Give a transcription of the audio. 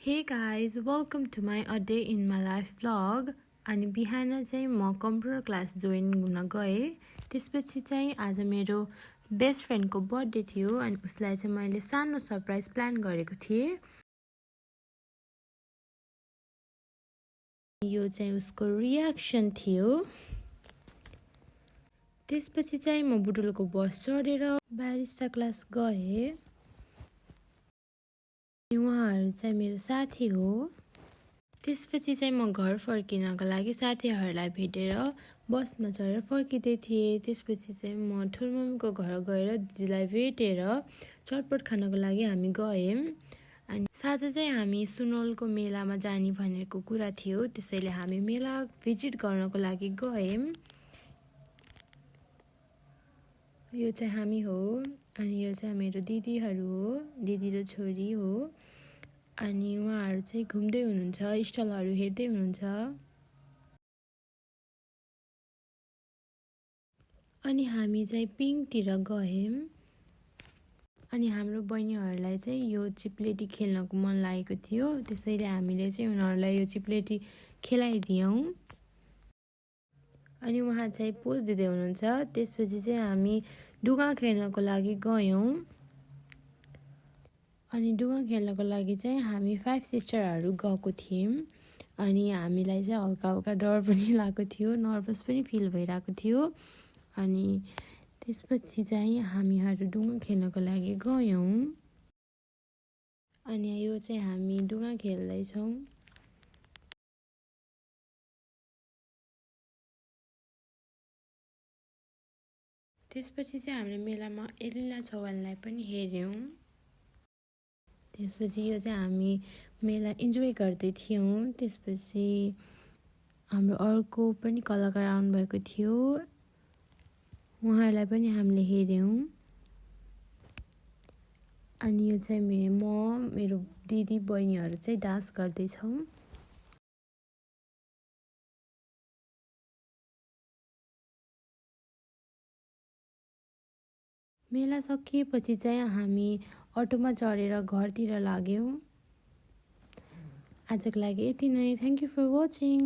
हे guys welcome to my a day in my life vlog. अनि बिहान चाहिँ म कम्प्युटर क्लास जोइन हुन गएँ। त्यसपछि चाहिँ आज मेरो बेस्ट फ्रेन्डको बर्थडे थियो अनि उसलाई चाहिँ मैले सानो सरप्राइज प्लान गरेको थिएँ। यो चाहिँ उसको रियाक्सन थियो। त्यसपछि चाहिँ म बुटुलको बस चढेर बारिस्ता क्लास गएँ। उहाँहरू चाहिँ मेरो साथी हो। त्यसपछि चाहिँ म घर फर्किनको लागि साथीहरूलाई भेटेर बसमा चढेर फर्किँदै थिएँ। त्यसपछि चाहिँ म ठुलमम्मीको घर गएर दिदीलाई भेटेर चटपट खानको लागि हामी गयौँ। अनि साँझ चाहिँ हामी सुनवलको मेलामा जाने भनेको कुरा थियो, त्यसैले हामी मेला भिजिट गर्नको लागि गयौँ। यो चाहिँ हामी हो अनि यो चाहिँ मेरो दिदीहरू हो, दिदी र छोरी हो। अनि उहाँहरू चाहिँ घुम्दै हुनुहुन्छ, स्टलहरू हेर्दै हुनुहुन्छ। अनि हामी चाहिँ पिङतिर गयौँ। अनि हाम्रो बहिनीहरूलाई चाहिँ यो चिप्लेटी खेल्नको मन लागेको थियो, त्यसैले हामीले चाहिँ उनीहरूलाई यो चिप्लेटी खेलाइदियौँ। अनि उहाँ चाहिँ पोज दिँदै हुनुहुन्छ। त्यसपछि चाहिँ हामी डुगा खेल्नको लागि गयौँ। अनि डुगा खेल्नको लागि चाहिँ हामी 5 सिस्टरहरू गएको थियौँ। अनि हामीलाई चाहिँ हल्का हल्का डर पनि लागेको थियो, नर्भस पनि फिल भइरहेको थियो। अनि त्यसपछि चाहिँ हामीहरू डुगा खेल्नको लागि गयौँ। अनि यो चाहिँ हामी डुगा खेल्दैछौँ। त्यसपछि चाहिँ हामीले मेलामा एलिना चौहानलाई पनि हेऱ्यौँ। त्यसपछि यो चाहिँ हामी मेला इन्जोय गर्दै थियौँ। त्यसपछि हाम्रो अर्को पनि कलाकार आउनुभएको थियो, उहाँहरूलाई पनि हामीले हेऱ्यौँ। अनि यो चाहिँ मेरो दिदी बहिनीहरू चाहिँ डान्स गर्दैछौँ। मेला सकिएपछि चाहिँ हामी अटोमा चढेर घरतिर लाग्यौँ। आजको लागि यति नै। Thank you for watching.